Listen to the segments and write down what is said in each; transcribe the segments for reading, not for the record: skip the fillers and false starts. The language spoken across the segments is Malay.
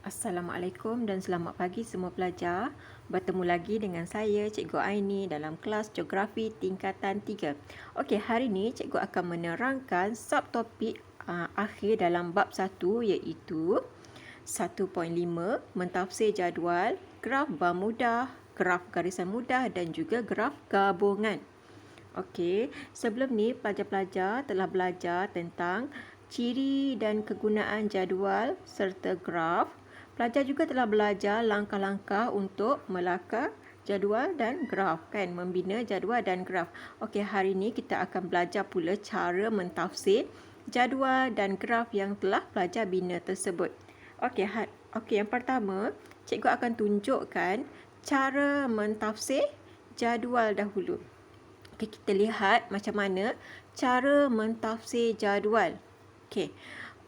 Assalamualaikum dan selamat pagi semua pelajar. Bertemu lagi dengan saya, Cikgu Aini dalam kelas Geografi tingkatan 3. Okey, hari ini Cikgu akan menerangkan subtopik akhir dalam bab 1 iaitu 1.5 mentafsir jadual, graf bar mudah, graf garisan mudah dan juga graf gabungan. Okey, sebelum ni pelajar-pelajar telah belajar tentang ciri dan kegunaan jadual serta graf. Pelajar juga telah belajar langkah-langkah untuk melakar jadual dan graf, kan? Membina jadual dan graf. Okey, hari ini kita akan belajar pula cara mentafsir jadual dan graf yang telah pelajar bina tersebut. Okey, yang pertama, cikgu akan tunjukkan cara mentafsir jadual dahulu. Okey, kita lihat macam mana cara mentafsir jadual. Okey.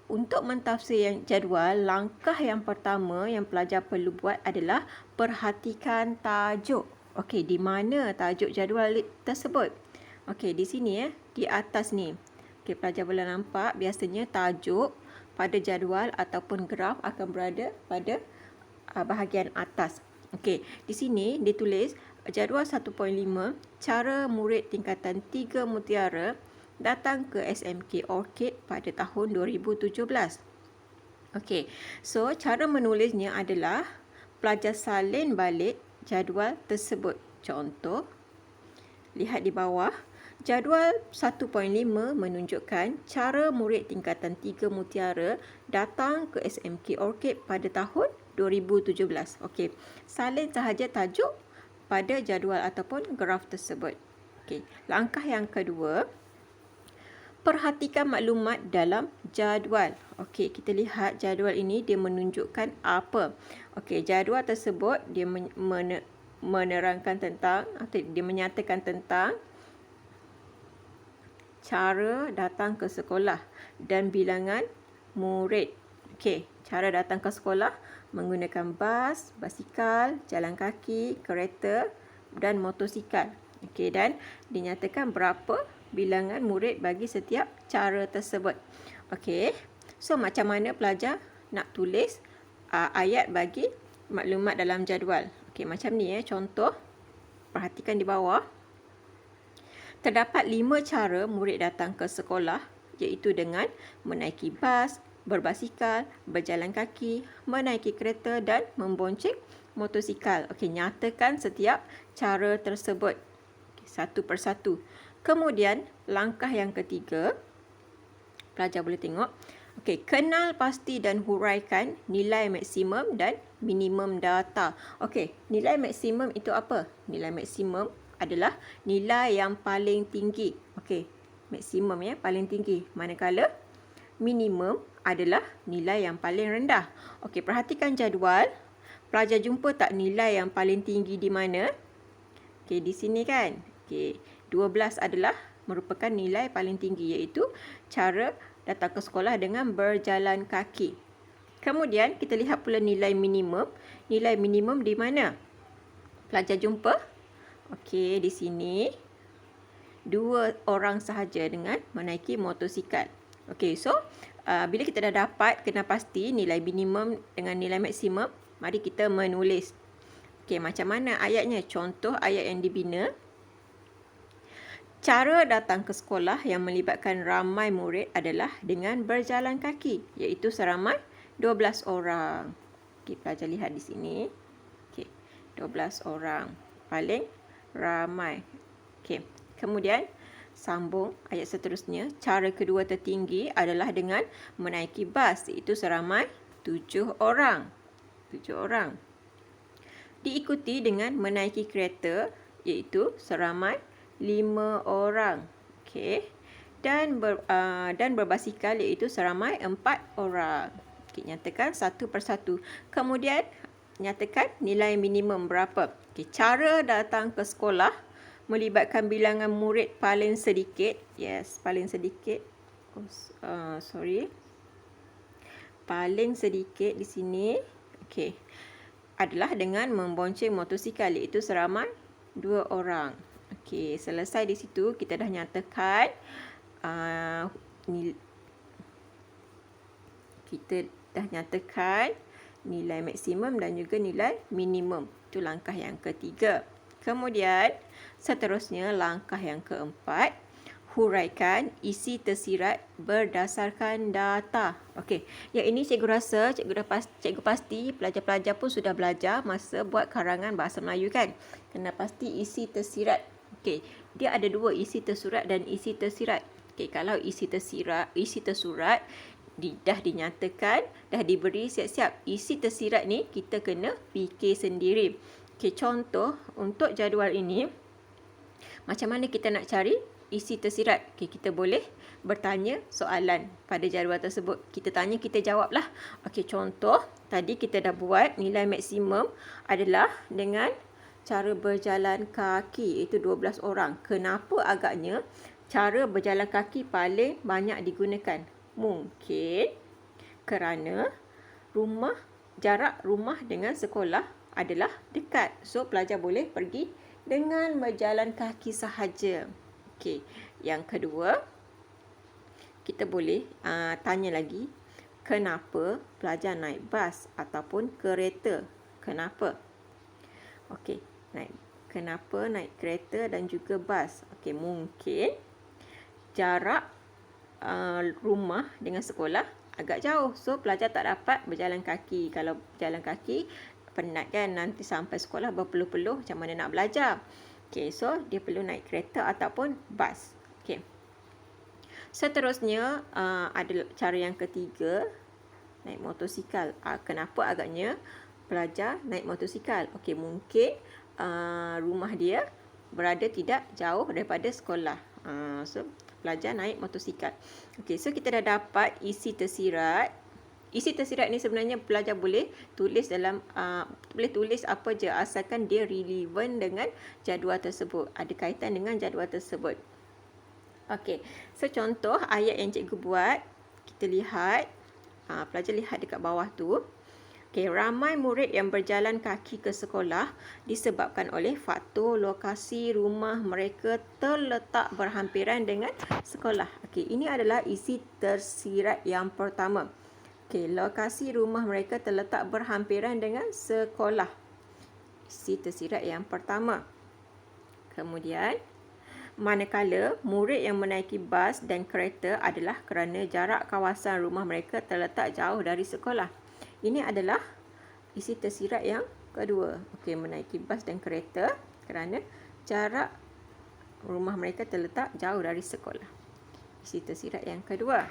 Untuk mentafsir jadual, langkah yang pertama yang pelajar perlu buat adalah perhatikan tajuk. Okey, di mana tajuk jadual tersebut? Okey, di sini di atas ni. Okey, pelajar boleh nampak biasanya tajuk pada jadual ataupun graf akan berada pada bahagian atas. Okey, di sini ditulis jadual 1.5 cara murid tingkatan 3 Mutiara datang ke SMK Orchid pada tahun 2017. Okey, so cara menulisnya adalah pelajar salin balik jadual tersebut. Contoh, lihat di bawah, jadual 1.5 menunjukkan cara murid tingkatan 3 Mutiara datang ke SMK Orchid pada tahun 2017. Okey, salin sahaja tajuk pada jadual ataupun graf tersebut. Okey, langkah yang kedua, perhatikan maklumat dalam jadual. Okey, kita lihat jadual ini dia menunjukkan apa. Okey, jadual tersebut dia menerangkan tentang atau dia menyatakan tentang cara datang ke sekolah dan bilangan murid. Okey, cara datang ke sekolah menggunakan bas, basikal, jalan kaki, kereta dan motosikal. Okey, dan dinyatakan berapa bilangan murid bagi setiap cara tersebut. Okey, so macam mana pelajar nak tulis ayat bagi maklumat dalam jadual? Okey, macam ni contoh. Perhatikan di bawah. Terdapat 5 cara murid datang ke sekolah, iaitu dengan menaiki bas, berbasikal, berjalan kaki, menaiki kereta dan membonceng motosikal. Okey, nyatakan setiap cara tersebut satu persatu. Kemudian, langkah yang ketiga, pelajar boleh tengok. Okey, kenal pasti dan huraikan nilai maksimum dan minimum data. Okey, nilai maksimum itu apa? Nilai maksimum adalah nilai yang paling tinggi. Okey, maksimum paling tinggi. Manakala minimum adalah nilai yang paling rendah. Okey, perhatikan jadual. Pelajar jumpa tak nilai yang paling tinggi di mana? Okey, di sini kan. Okey, 12 adalah merupakan nilai paling tinggi, iaitu cara datang ke sekolah dengan berjalan kaki. Kemudian kita lihat pula nilai minimum. Nilai minimum di mana? Pelajar jumpa? Okey, di sini 2 orang sahaja dengan menaiki motosikal. Okey, so bila kita dah dapat kenal pasti nilai minimum dengan nilai maksimum, mari kita menulis. Okey, macam mana ayatnya? Contoh ayat yang dibina. Cara datang ke sekolah yang melibatkan ramai murid adalah dengan berjalan kaki, iaitu seramai 12 orang. Okey, pelajar lihat di sini. Okey, 12 orang. Paling ramai. Okey, kemudian sambung ayat seterusnya. Cara kedua tertinggi adalah dengan menaiki bas, iaitu seramai 7 orang. 7 orang. Diikuti dengan menaiki kereta, iaitu seramai 5 orang. Okey. Dan berbasikal, iaitu seramai 4 orang. Okey, nyatakan satu persatu. Kemudian nyatakan nilai minimum berapa. Okey, cara datang ke sekolah melibatkan bilangan murid paling sedikit. Yes, paling sedikit. Paling sedikit di sini. Okey. Adalah dengan membonceng motosikal, iaitu seramai 2 orang. Okey, selesai di situ kita dah nyatakan nilai maksimum dan juga nilai minimum. Itu langkah yang ketiga. Kemudian, seterusnya langkah yang keempat, huraikan isi tersirat berdasarkan data. Okey, yang ini cikgu rasa cikgu pasti pelajar-pelajar pun sudah belajar masa buat karangan bahasa Melayu kan. Kena pasti isi tersirat. Okey, dia ada dua, isi tersurat dan isi tersirat. Okey, kalau isi tersurat dah dinyatakan, dah diberi siap-siap. Isi tersirat ni kita kena fikir sendiri. Okey, contoh untuk jadual ini, macam mana kita nak cari isi tersirat? Okey, kita boleh bertanya soalan pada jadual tersebut. Kita tanya, kita jawablah. Okey, contoh tadi kita dah buat nilai maksimum adalah dengan cara berjalan kaki, iaitu 12 orang. Kenapa agaknya cara berjalan kaki paling banyak digunakan? Mungkin kerana jarak rumah dengan sekolah adalah dekat. So, pelajar boleh pergi dengan berjalan kaki sahaja. Okey, yang kedua, kita boleh tanya lagi, kenapa pelajar naik bas ataupun kereta? Kenapa? Okey, kenapa naik kereta dan juga bas? Okey, mungkin jarak rumah dengan sekolah agak jauh. So, pelajar tak dapat berjalan kaki. Kalau berjalan kaki, penat kan, nanti sampai sekolah berpeluh-peluh, macam mana nak belajar. Okey, so dia perlu naik kereta ataupun bas. Okey. Seterusnya ada cara yang ketiga, naik motosikal. Kenapa agaknya pelajar naik motosikal? Okey, mungkin rumah dia berada tidak jauh daripada sekolah. So pelajar naik motosikal. Okey, so kita dah dapat isi tersirat. Isi tersirat ni sebenarnya pelajar boleh tulis apa je asalkan dia relevan dengan jadual tersebut, ada kaitan dengan jadual tersebut. Okey, so contoh ayat yang cikgu buat, kita lihat, pelajar lihat dekat bawah tu. Okey, ramai murid yang berjalan kaki ke sekolah disebabkan oleh faktor lokasi rumah mereka terletak berhampiran dengan sekolah. Okey, ini adalah isi tersirat yang pertama. Okey, lokasi rumah mereka terletak berhampiran dengan sekolah. Isi tersirat yang pertama. Kemudian, manakala murid yang menaiki bas dan kereta adalah kerana jarak kawasan rumah mereka terletak jauh dari sekolah. Ini adalah isi tersirat yang kedua. Okey, menaiki bas dan kereta kerana jarak rumah mereka terletak jauh dari sekolah. Isi tersirat yang kedua.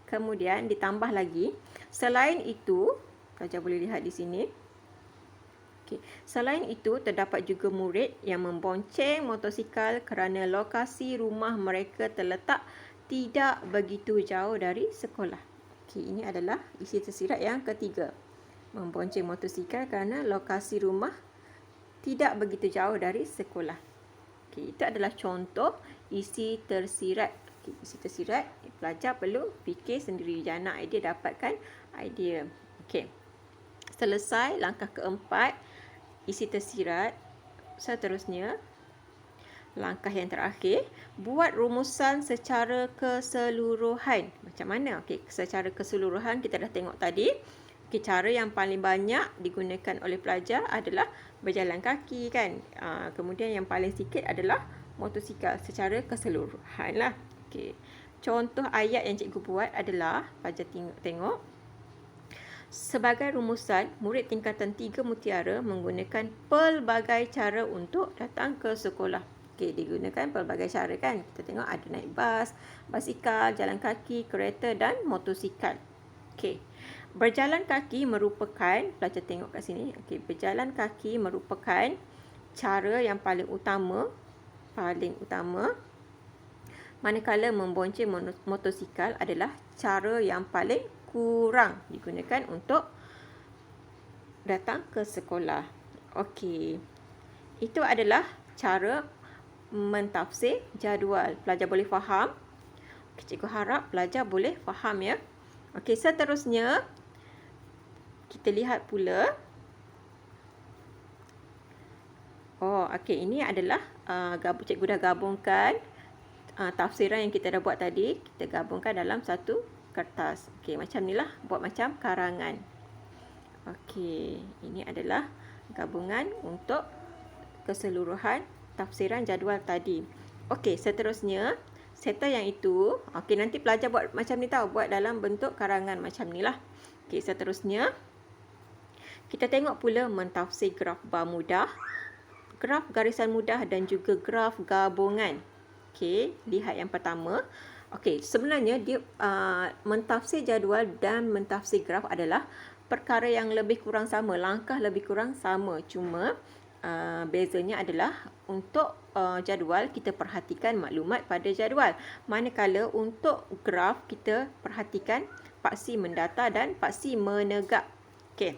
Kemudian ditambah lagi, selain itu, pelajar boleh lihat di sini. Okey, selain itu terdapat juga murid yang membonceng motosikal kerana lokasi rumah mereka terletak tidak begitu jauh dari sekolah. Okey, ini adalah isi tersirat yang ketiga. Membonceng motosikal kerana lokasi rumah tidak begitu jauh dari sekolah. Okey, itu adalah contoh isi tersirat. Isi tersirat, pelajar perlu fikir sendiri. Jangan nak idea, dapatkan idea. Okey. Selesai langkah keempat, isi tersirat. Seterusnya, langkah yang terakhir, buat rumusan secara keseluruhan. Macam mana? Okey, secara keseluruhan kita dah tengok tadi. Okey, cara yang paling banyak digunakan oleh pelajar adalah berjalan kaki kan. Kemudian yang paling sikit adalah motosikal secara keseluruhan lah. Okey. Contoh ayat yang cikgu buat adalah, pelajar tengok. Sebagai rumusan, murid tingkatan 3 Mutiara menggunakan pelbagai cara untuk datang ke sekolah. Okey, digunakan pelbagai cara kan. Kita tengok ada naik bas, basikal, jalan kaki, kereta dan motosikal. Okey. Berjalan kaki merupakan, pelajar tengok kat sini. Okey, berjalan kaki merupakan cara yang paling utama. Manakala membonceng motosikal adalah cara yang paling kurang digunakan untuk datang ke sekolah. Okey. Itu adalah cara mentafsir jadual. Pelajar boleh faham? Cikgu harap pelajar boleh faham ya. Okey, seterusnya kita lihat pula. Okey, ini adalah cikgu dah gabungkan tafsiran yang kita dah buat tadi, kita gabungkan dalam satu kertas. Okey, macam inilah, buat macam karangan. Okey, ini adalah gabungan untuk keseluruhan tafsiran jadual tadi. Okey, seterusnya serta yang itu, okey nanti pelajar buat macam ni tahu, buat dalam bentuk karangan macam ni lah. Okey, seterusnya kita tengok pula mentafsir graf bar mudah, graf garisan mudah dan juga graf gabungan. Okey, lihat yang pertama. Okey, sebenarnya dia mentafsir jadual dan mentafsir graf adalah perkara yang lebih kurang sama, langkah lebih kurang sama. Cuma bezanya adalah untuk jadual kita perhatikan maklumat pada jadual. Manakala untuk graf kita perhatikan paksi mendata dan paksi menegak. Okey.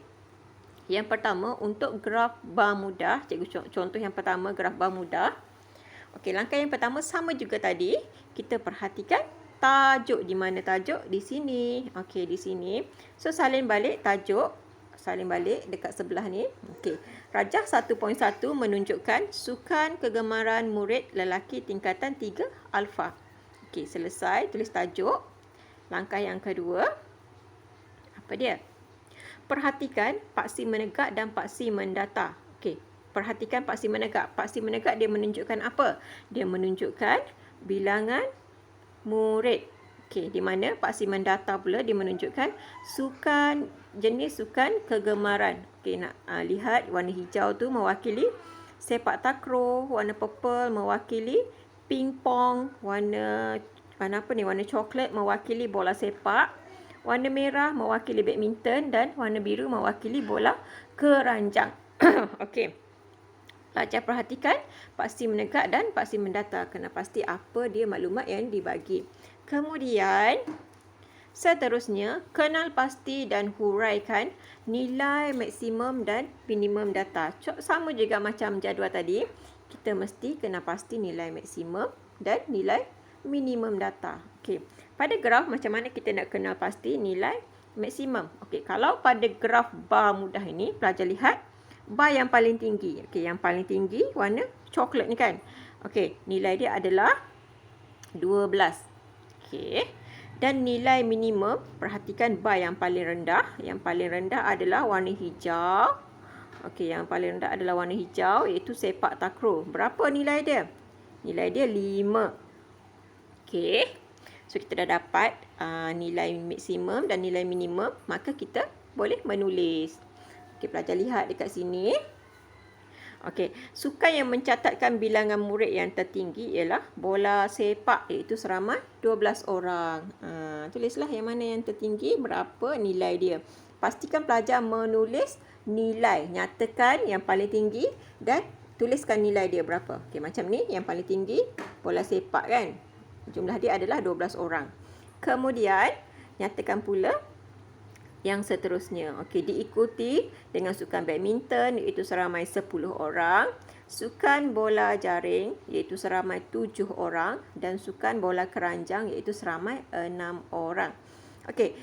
Yang pertama untuk graf bar mudah, cikgu contoh yang pertama graf bar mudah. Okey, langkah yang pertama sama juga tadi, kita perhatikan tajuk. Di mana tajuk? Di sini. Okey, di sini. So salin balik tajuk, salin balik dekat sebelah ni. Okey. Rajah 1.1 menunjukkan sukan kegemaran murid lelaki tingkatan 3 alfa. Okey, selesai tulis tajuk. Langkah yang kedua, apa dia? Perhatikan paksi menegak dan paksi mendata. Okey, perhatikan paksi menegak. Paksi menegak dia menunjukkan apa? Dia menunjukkan bilangan murid. Okey, di mana paksi mendata pula dia menunjukkan sukan, jenis sukan kegemaran. Okey, nak lihat warna hijau tu mewakili sepak takraw, warna purple mewakili pingpong, warna apa ni? Warna coklat mewakili bola sepak. Warna merah mewakili badminton dan warna biru mewakili bola keranjang. Okey. Pelajar perhatikan paksi menegak dan paksi mendata. Kena pasti apa dia maklumat yang dibagi. Kemudian, seterusnya, kenal pasti dan huraikan nilai maksimum dan minimum data. Sama juga macam jadual tadi. Kita mesti kena pasti nilai maksimum dan nilai minimum data. Okey. Pada graf, macam mana kita nak kenal pasti nilai maksimum? Okey, kalau pada graf bar mudah ini, pelajar lihat bar yang paling tinggi. Okey, yang paling tinggi warna coklat ni kan. Okey, nilai dia adalah 12. Okey. Dan nilai minimum, perhatikan bar yang paling rendah. Yang paling rendah adalah warna hijau. Okey, yang paling rendah adalah warna hijau, iaitu sepak takraw. Berapa nilai dia? Nilai dia 5. Okey. So, kita dah dapat nilai maksimum dan nilai minimum. Maka kita boleh menulis. Okey, pelajar lihat dekat sini. Okey, sukan yang mencatatkan bilangan murid yang tertinggi ialah bola sepak, iaitu seramai 12 orang. Tulislah yang mana yang tertinggi, berapa nilai dia. Pastikan pelajar menulis nilai. Nyatakan yang paling tinggi dan tuliskan nilai dia berapa. Okey, macam ni yang paling tinggi bola sepak kan. Jumlah dia adalah 12 orang. Kemudian, nyatakan pula yang seterusnya. Okey, diikuti dengan sukan badminton iaitu seramai 10 orang, sukan bola jaring iaitu seramai 7 orang dan sukan bola keranjang iaitu seramai 6 orang. Okey,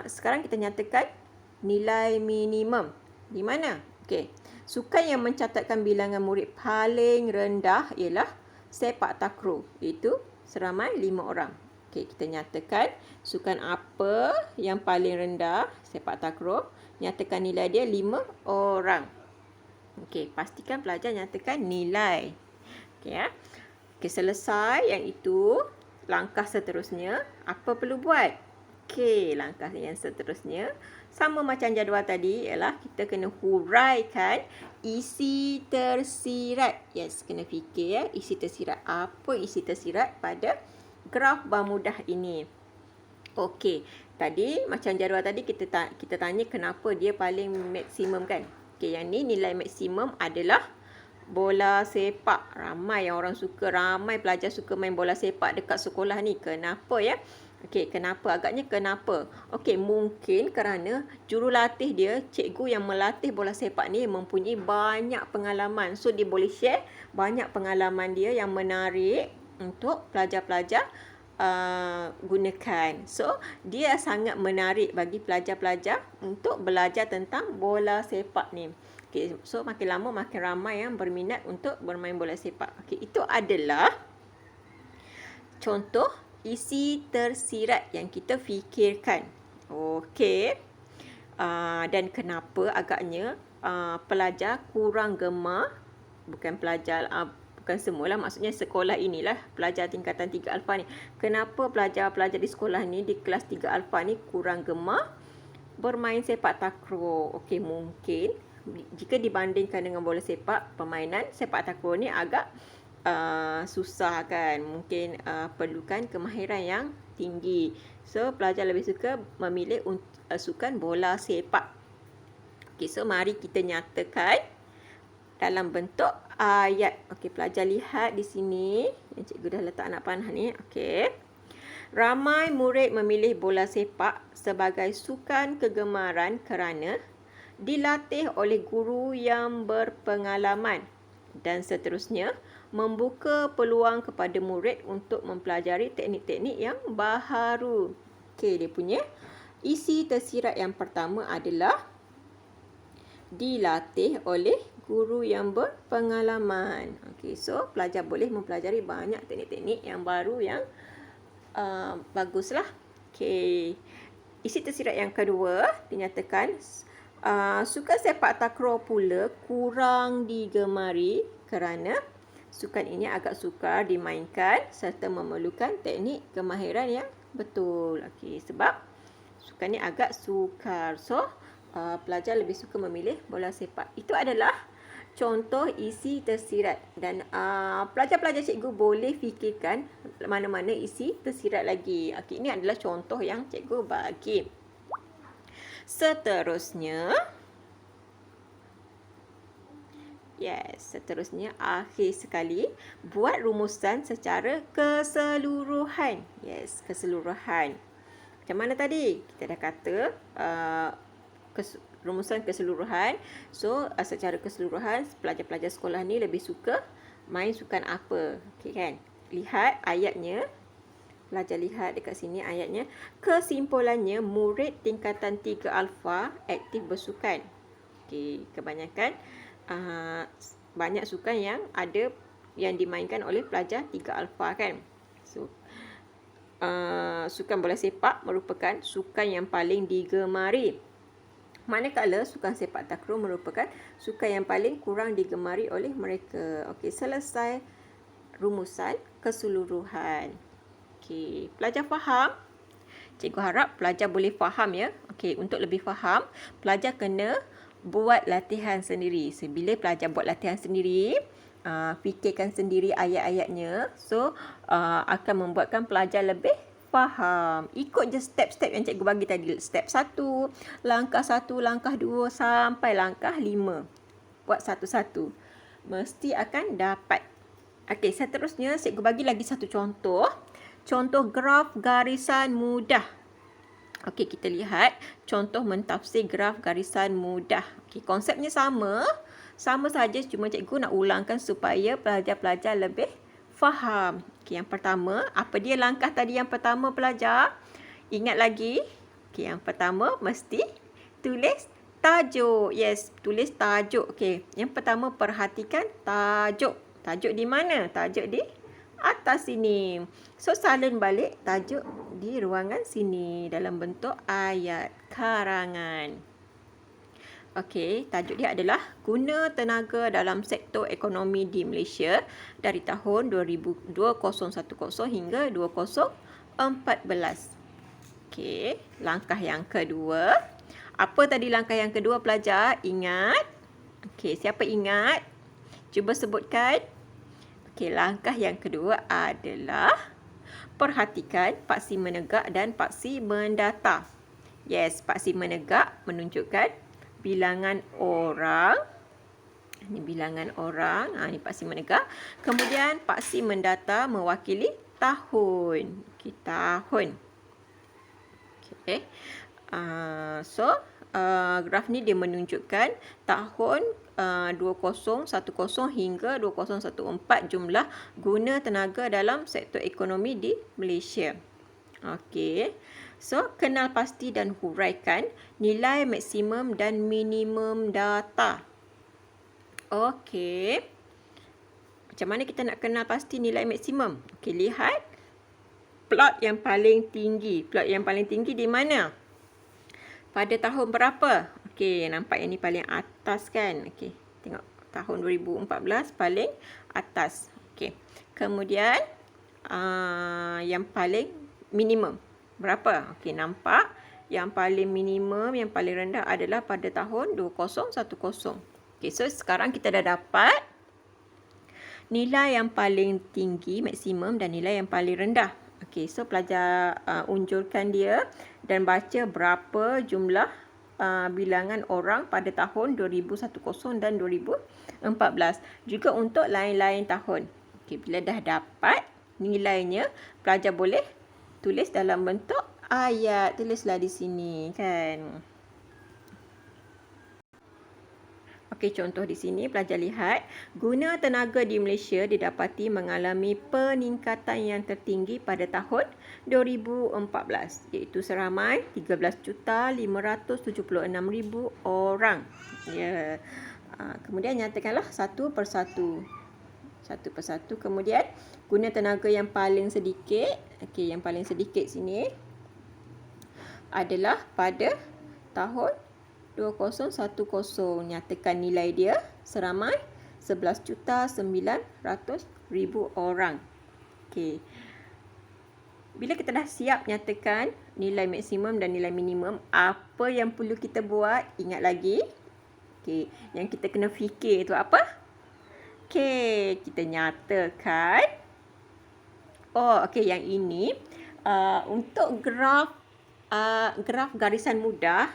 sekarang kita nyatakan nilai minimum. Di mana? Okey, sukan yang mencatatkan bilangan murid paling rendah ialah sepak takraw, iaitu seramai 5 orang. Okey, kita nyatakan sukan apa yang paling rendah, sepak takraw. Nyatakan nilai dia 5 orang. Okey, pastikan pelajar nyatakan nilai. Okey ya. Okey, selesai yang itu. Langkah seterusnya, apa perlu buat? Okey, langkah yang seterusnya sama macam jadual tadi, ialah kita kena huraikan isi tersirat. Yes, kena fikir ya, isi tersirat. Apa isi tersirat pada graf bar mudah ini? Okey, tadi macam jadual tadi kita tanya kenapa dia paling maksimum kan? Okey, yang ni nilai maksimum adalah bola sepak. Ramai yang orang suka, ramai pelajar suka main bola sepak dekat sekolah ni. Kenapa ya? Okey, kenapa? Agaknya kenapa? Okey, mungkin kerana jurulatih dia, cikgu yang melatih bola sepak ni mempunyai banyak pengalaman. So, dia boleh share banyak pengalaman dia yang menarik untuk pelajar-pelajar gunakan. So, dia sangat menarik bagi pelajar-pelajar untuk belajar tentang bola sepak ni. Okey, so makin lama makin ramai yang berminat untuk bermain bola sepak. Okey, itu adalah contoh isi tersirat yang kita fikirkan. Okey. Dan kenapa agaknya pelajar kurang gemar, bukan pelajar, bukan semualah, maksudnya sekolah inilah, pelajar tingkatan 3 alfa ni. Kenapa pelajar-pelajar di sekolah ni, di kelas 3 alfa ni kurang gemar bermain sepak takraw? Okey, mungkin jika dibandingkan dengan bola sepak, permainan sepak takraw ni agak susah kan. Mungkin perlukan kemahiran yang tinggi. So, pelajar lebih suka memilih sukan bola sepak. Okey, so mari kita nyatakan dalam bentuk ayat. Okey, pelajar lihat di sini. Yang cikgu dah letak anak panah ni. Okey. Ramai murid memilih bola sepak sebagai sukan kegemaran kerana dilatih oleh guru yang berpengalaman, dan seterusnya membuka peluang kepada murid untuk mempelajari teknik-teknik yang baharu. Okey, dia punya isi tersirat yang pertama adalah dilatih oleh guru yang berpengalaman. Okey, so pelajar boleh mempelajari banyak teknik-teknik yang baru yang baguslah. Okey. Isi tersirat yang kedua dinyatakan sukan sepak takraw pula kurang digemari kerana sukan ini agak sukar dimainkan serta memerlukan teknik kemahiran yang betul. Okey, sebab sukan ni agak sukar. So, pelajar lebih suka memilih bola sepak. Itu adalah contoh isi tersirat, dan pelajar-pelajar cikgu boleh fikirkan mana-mana isi tersirat lagi. Okey, ini adalah contoh yang cikgu bagi. Seterusnya, akhir sekali, buat rumusan secara keseluruhan. Keseluruhan. Macam mana tadi? Kita dah kata rumusan keseluruhan. So, secara keseluruhan, pelajar-pelajar sekolah ni lebih suka main sukan apa? Okey kan? Lihat ayatnya. Pelajar lihat dekat sini ayatnya. Kesimpulannya, murid tingkatan 3 alfa aktif bersukan. Okey, kebanyakan banyak sukan yang dimainkan oleh pelajar 3 alfa kan. So, sukan bola sepak merupakan sukan yang paling digemari. Manakala sukan sepak takraw merupakan sukan yang paling kurang digemari oleh mereka. Okey, selesai rumusan keseluruhan. Okey, pelajar faham? Cikgu harap pelajar boleh faham ya. Okey, untuk lebih faham, pelajar kena buat latihan sendiri. Bila pelajar buat latihan sendiri, fikirkan sendiri ayat-ayatnya. So, akan membuatkan pelajar lebih faham. Ikut je step-step yang cikgu bagi tadi. Step 1, langkah 1, langkah 2 sampai langkah 5. Buat satu-satu. Mesti akan dapat. Okey, seterusnya cikgu bagi lagi satu contoh. Contoh graf garisan mudah. Okey, kita lihat contoh mentafsir graf garisan mudah. Okey, konsepnya sama. Sama saja, cuma cikgu nak ulangkan supaya pelajar-pelajar lebih faham. Okey, yang pertama, apa dia langkah tadi yang pertama pelajar? Ingat lagi? Okey, yang pertama mesti tulis tajuk. Tulis tajuk. Okey, yang pertama perhatikan tajuk. Tajuk di mana? Tajuk di atas sini. So, salin balik tajuk di ruangan sini dalam bentuk ayat karangan. Okey, tajuk dia adalah guna tenaga dalam sektor ekonomi di Malaysia dari tahun 2010 hingga 2014. Okey, langkah yang kedua. Apa tadi langkah yang kedua pelajar? Ingat? Okey, siapa ingat? Cuba sebutkan. Okey, langkah yang kedua adalah perhatikan paksi menegak dan paksi mendata. Paksi menegak menunjukkan bilangan orang. Ini bilangan orang. Ini paksi menegak. Kemudian paksi mendata mewakili tahun. Okey, tahun. Okey. Graf ni dia menunjukkan tahun 2010 hingga 2014 jumlah guna tenaga dalam sektor ekonomi di Malaysia. Okey. So, kenal pasti dan huraikan nilai maksimum dan minimum data. Okey. Macam mana kita nak kenal pasti nilai maksimum? Okey, lihat plot yang paling tinggi. Plot yang paling tinggi di mana? pada tahun berapa? Okey, nampak yang ni paling atas kan? Okey, tengok tahun 2014 paling atas. Okey. Kemudian yang paling minimum berapa? Okey, nampak yang paling minimum, yang paling rendah adalah pada tahun 2010. Okey, so sekarang kita dah dapat nilai yang paling tinggi maksimum dan nilai yang paling rendah. Okey, so pelajar unjurkan dia dan baca berapa jumlah bilangan orang pada tahun 2010 dan 2014. Juga untuk lain-lain tahun. Okey, bila dah dapat nilainya, pelajar boleh tulis dalam bentuk ayat. Tulislah di sini kan. Okey, contoh di sini pelajar lihat, guna tenaga di Malaysia didapati mengalami peningkatan yang tertinggi pada tahun 2014 iaitu seramai 13,576,000 orang. Ya. Kemudian nyatakanlah satu persatu. Kemudian guna tenaga yang paling sedikit. Okey, yang paling sedikit sini adalah pada tahun 2010. Nyatakan nilai dia seramai 11,900,000 orang. Okey. Bila kita dah siap nyatakan nilai maksimum dan nilai minimum, apa yang perlu kita buat? Ingat lagi. Okey, yang kita kena fikir tu apa? Okey, kita nyatakan. Oh, okey, yang ini untuk graf garisan mudah,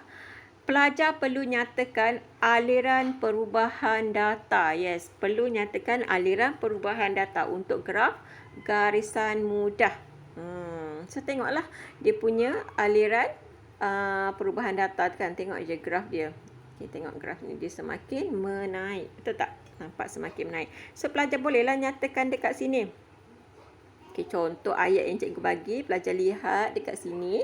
pelajar perlu nyatakan aliran perubahan data. Yes, perlu nyatakan aliran perubahan data untuk graf garisan mudah. So, tengoklah dia punya aliran perubahan data kan. Tengok je graf dia. Okay, tengok graf ni dia semakin menaik. Betul tak? Nampak semakin menaik. So, pelajar bolehlah nyatakan dekat sini. Okay, contoh ayat yang cikgu bagi. Pelajar lihat dekat sini.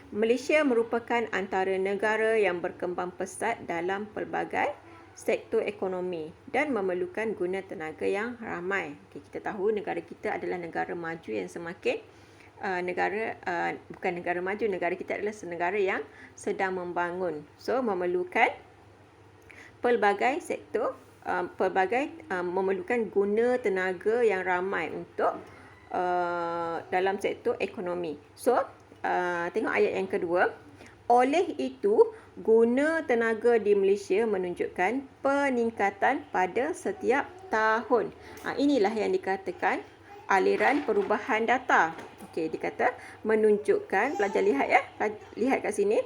Malaysia merupakan antara negara yang berkembang pesat dalam pelbagai sektor ekonomi dan memerlukan guna tenaga yang ramai. Okay, kita tahu negara kita adalah negara maju yang semakin bukan negara maju, negara kita adalah negara yang sedang membangun. So, memerlukan pelbagai sektor, memerlukan guna tenaga yang ramai untuk dalam sektor ekonomi. So, tengok ayat yang kedua. Oleh itu, guna tenaga di Malaysia menunjukkan peningkatan pada setiap tahun. Inilah yang dikatakan aliran perubahan data. Okey, dikata menunjukkan, pelajar lihat ya, lihat kat sini.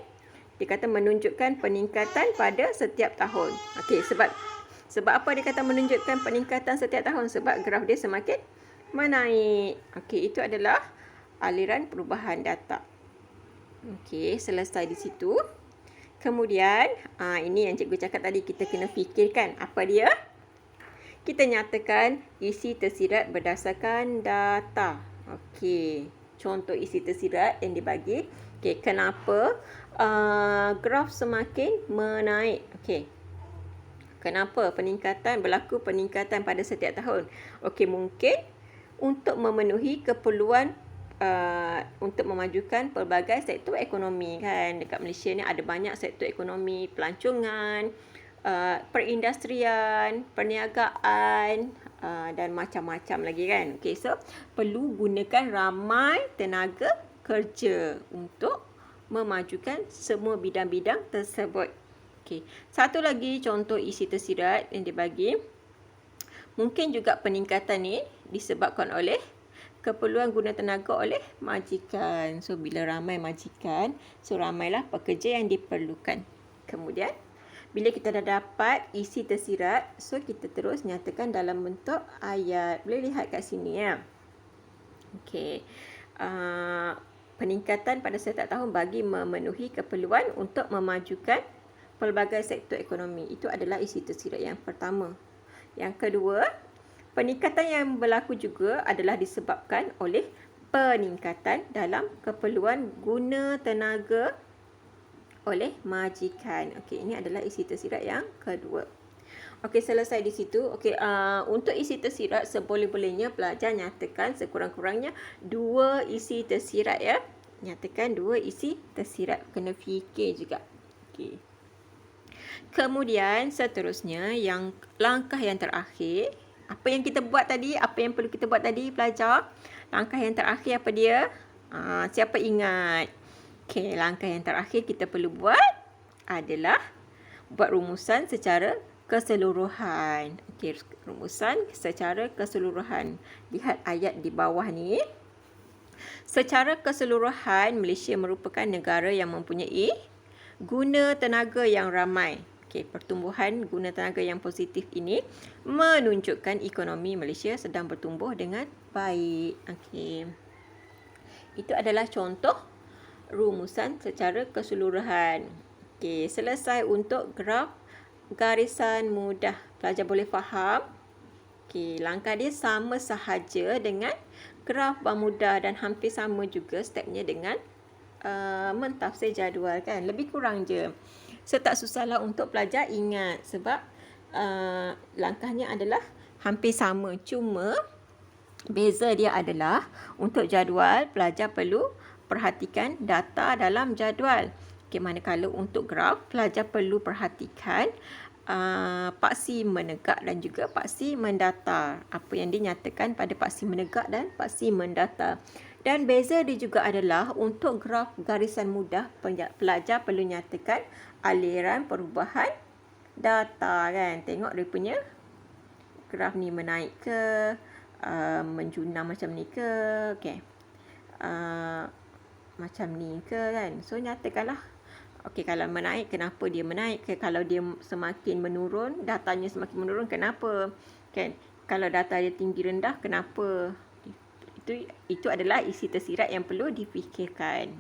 Dikata menunjukkan peningkatan pada setiap tahun. Okey, sebab apa dia kata menunjukkan peningkatan setiap tahun? Sebab graf dia semakin menaik. Okey, itu adalah aliran perubahan data. Okey, selesai di situ. Kemudian, ini yang cikgu cakap tadi, kita kena fikirkan apa dia? Kita nyatakan isi tersirat berdasarkan data. Okey, contoh isi tersirat yang dibagi. Okey, kenapa graf semakin menaik? Okey. Kenapa berlaku peningkatan pada setiap tahun? Okey, mungkin untuk memenuhi keperluan untuk memajukan pelbagai sektor ekonomi kan. Dekat Malaysia ni ada banyak sektor ekonomi, pelancongan, perindustrian, perniagaan dan macam-macam lagi kan. Okay, so perlu gunakan ramai tenaga kerja untuk memajukan semua bidang-bidang tersebut. Okay, satu lagi contoh isi tersirat yang dibagi. Mungkin juga peningkatan ni disebabkan oleh keperluan guna tenaga oleh majikan. So, bila ramai majikan, so ramailah pekerja yang diperlukan. Kemudian, bila kita dah dapat isi tersirat, so kita terus nyatakan dalam bentuk ayat. Boleh lihat kat sini ya. Okey. Peningkatan pada setiap tahun bagi memenuhi keperluan untuk memajukan pelbagai sektor ekonomi. Itu adalah isi tersirat yang pertama. Yang kedua, peningkatan yang berlaku juga adalah disebabkan oleh peningkatan dalam keperluan guna tenaga oleh majikan. Okey, ini adalah isi tersirat yang kedua. Okey, selesai di situ. Okey, untuk isi tersirat seboleh-bolehnya pelajar nyatakan sekurang-kurangnya 2 isi tersirat ya. Nyatakan 2 isi tersirat. Kena fikir juga. Okey. Kemudian seterusnya langkah yang terakhir, apa yang kita buat tadi, apa yang perlu kita buat tadi pelajar? Langkah yang terakhir apa dia? Siapa ingat? Okey, langkah yang terakhir kita perlu buat adalah buat rumusan secara keseluruhan. Okey, rumusan secara keseluruhan. Lihat ayat di bawah ni. Secara keseluruhan, Malaysia merupakan negara yang mempunyai guna tenaga yang ramai. Okey, pertumbuhan guna tenaga yang positif ini menunjukkan ekonomi Malaysia sedang bertumbuh dengan baik. Okey. Itu adalah contoh rumusan secara keseluruhan. Okey, selesai untuk graf garisan mudah. Pelajar boleh faham? Okey, langkah dia sama sahaja dengan graf bermudah dan hampir sama juga stepnya dengan mentafsir jadual kan. Lebih kurang je. So, tak susahlah untuk pelajar ingat sebab langkahnya adalah hampir sama. Cuma beza dia adalah untuk jadual pelajar perlu perhatikan data dalam jadual. Okay, manakala untuk graf pelajar perlu perhatikan paksi menegak dan juga paksi mendatar. Apa yang dinyatakan pada paksi menegak dan paksi mendatar. Dan beza dia juga adalah untuk graf garisan mudah pelajar perlu nyatakan aliran perubahan data kan. Tengok dia punya graf ni menaik ke, menjunam macam ni ke, okey. Macam ni ke kan. So nyatakanlah. Okey, kalau menaik kenapa dia menaik ke, kalau dia semakin menurun, datanya semakin menurun kenapa? Kan? Kalau data dia tinggi rendah kenapa? Itu adalah isi tersirat yang perlu difikirkan.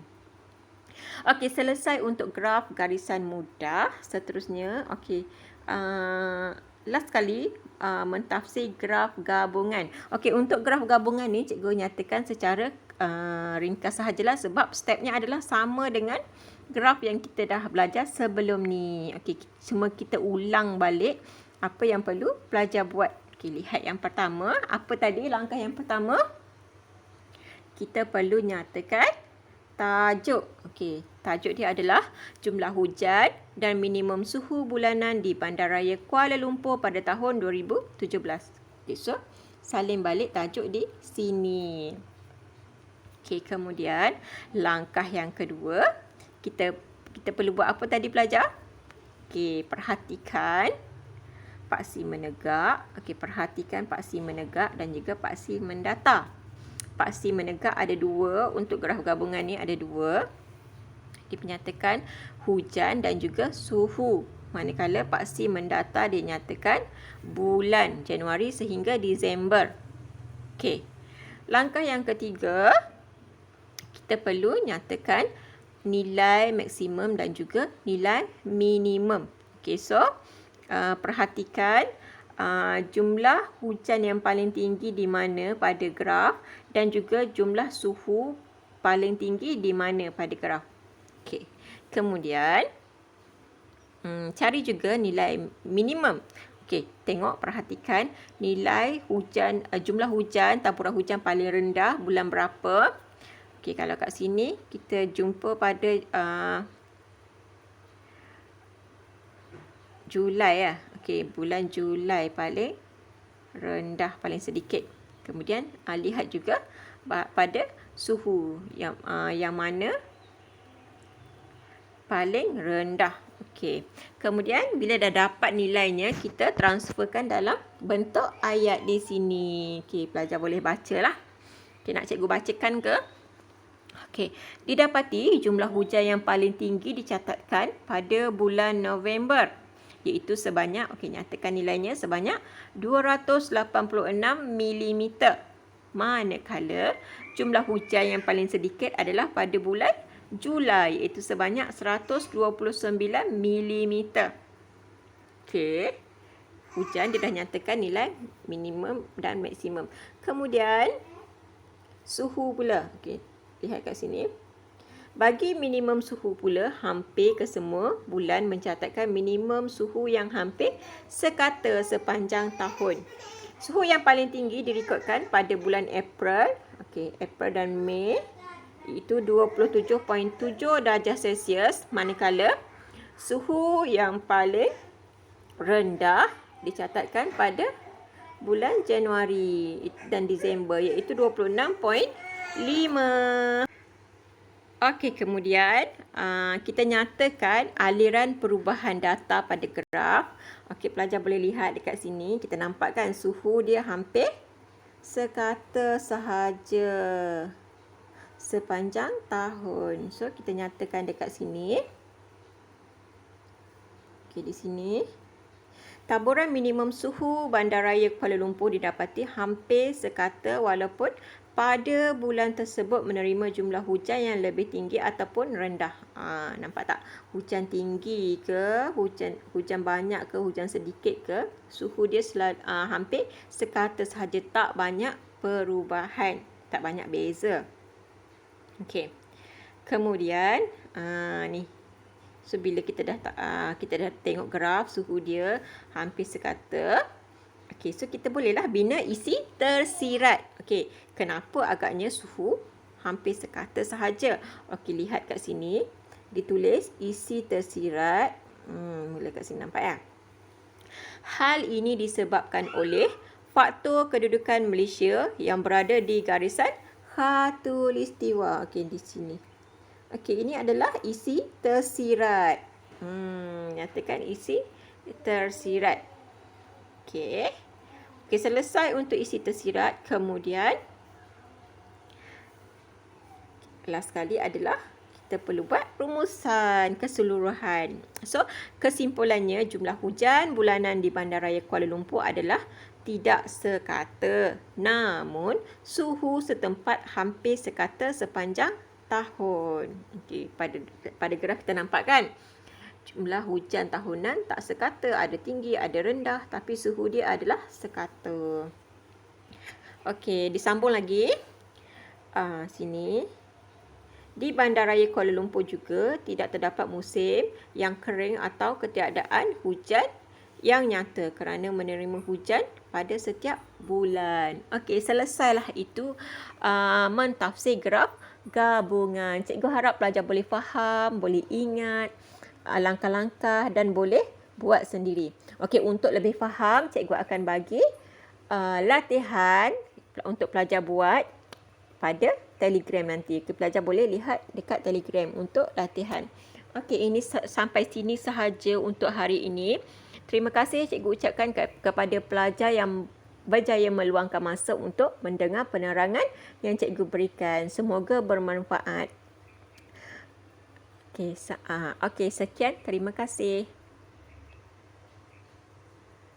Okey, selesai untuk graf garisan mudah. Seterusnya, okey. Last kali mentafsir graf gabungan. Okey, untuk graf gabungan ni cikgu nyatakan secara ringkas sahajalah sebab stepnya adalah sama dengan graf yang kita dah belajar sebelum ni. Okey, cuma kita ulang balik apa yang perlu pelajar buat. Okey, lihat yang pertama. Apa tadi langkah yang pertama? Kita perlu nyatakan tajuk. Okey, tajuk dia adalah jumlah hujan dan minimum suhu bulanan di Bandaraya Kuala Lumpur pada tahun 2017. Okay, so salin balik tajuk di sini. Okey, kemudian langkah yang kedua, kita perlu buat apa tadi pelajar? Okey, perhatikan paksi menegak. Okey, perhatikan paksi menegak dan juga paksi mendatar. Paksi menegak ada dua, untuk graf gabungan ni ada dua. Dinyatakan hujan dan juga suhu. Manakala paksi mendatar dinyatakan bulan Januari sehingga Disember. Okey. Langkah yang ketiga, kita perlu nyatakan nilai maksimum dan juga nilai minimum. Okey, so perhatikan jumlah hujan yang paling tinggi di mana pada graf dan juga jumlah suhu paling tinggi di mana pada graf. Okey. Kemudian cari juga nilai minimum. Okey, tengok perhatikan nilai hujan, jumlah hujan, tampuran hujan paling rendah bulan berapa. Okey, kalau kat sini kita jumpa pada Julai ya. Okey, bulan Julai paling rendah, paling sedikit. Kemudian lihat juga pada suhu yang mana paling rendah. Okey. Kemudian bila dah dapat nilainya, kita transferkan dalam bentuk ayat di sini. Okey, pelajar boleh bacalah. Okey, nak cikgu bacakan ke? Okey, didapati jumlah hujan yang paling tinggi dicatatkan pada bulan November, iaitu sebanyak, okey, nyatakan nilainya sebanyak 286 mm. Manakala jumlah hujan yang paling sedikit adalah pada bulan Julai, iaitu sebanyak 129 mm. Okey, hujan dia dah nyatakan nilai minimum dan maksimum. Kemudian suhu pula. Okey, lihat kat sini. Bagi minimum suhu pula, hampir kesemua bulan mencatatkan minimum suhu yang hampir sekata sepanjang tahun. Suhu yang paling tinggi direkodkan pada bulan April, April dan Mei, iaitu 27.7 darjah Celsius, manakala Suhu yang paling rendah dicatatkan pada bulan Januari dan Disember, iaitu 26.5. Okey, kemudian kita nyatakan aliran perubahan data pada graf. Okey, pelajar boleh lihat dekat sini. Kita nampak kan suhu dia hampir sekata sahaja sepanjang tahun. So, kita nyatakan dekat sini. Okey, di sini. Taburan minimum suhu bandaraya Kuala Lumpur didapati hampir sekata walaupun pada bulan tersebut menerima jumlah hujan yang lebih tinggi ataupun rendah. Nampak tak? Hujan tinggi ke, hujan banyak ke, hujan sedikit ke, suhu dia hampir sekata sahaja, tak banyak perubahan, tak banyak beza. Okey. Kemudian ni. So, bila kita dah tengok graf suhu dia hampir sekata. Okey, so kita bolehlah bina isi tersirat. Okey, kenapa agaknya suhu hampir sekata sahaja? Okey, lihat kat sini. Ditulis isi tersirat. Mula kat sini nampak ya? Hal ini disebabkan oleh faktor kedudukan Malaysia yang berada di garisan khatulistiwa. Okey, di sini. Okey, ini adalah isi tersirat. Nyatakan isi tersirat. Okey. Okey, selesai untuk isi tersirat. Kemudian, last sekali adalah kita perlu buat rumusan keseluruhan. So, kesimpulannya jumlah hujan bulanan di Bandaraya Kuala Lumpur adalah tidak sekata. Namun, suhu setempat hampir sekata sepanjang tahun. Okey, pada graf kita nampak kan? Jumlah hujan tahunan tak sekata, ada tinggi, ada rendah, tapi suhu dia adalah sekata. Okey, disambung lagi. Sini. Di Bandaraya Kuala Lumpur juga tidak terdapat musim yang kering atau ketiadaan hujan yang nyata kerana menerima hujan pada setiap bulan. Okey, selesailah itu mentafsir graf gabungan. Cikgu harap pelajar boleh faham, boleh ingat langkah-langkah dan boleh buat sendiri. Okey, untuk lebih faham, cikgu akan bagi latihan untuk pelajar buat pada Telegram nanti. Pelajar boleh lihat dekat Telegram untuk latihan. Okey, ini sampai sini sahaja untuk hari ini. Terima kasih cikgu ucapkan kepada pelajar yang berjaya meluangkan masa untuk mendengar penerangan yang cikgu berikan. Semoga bermanfaat. Okey, sekian. Terima kasih.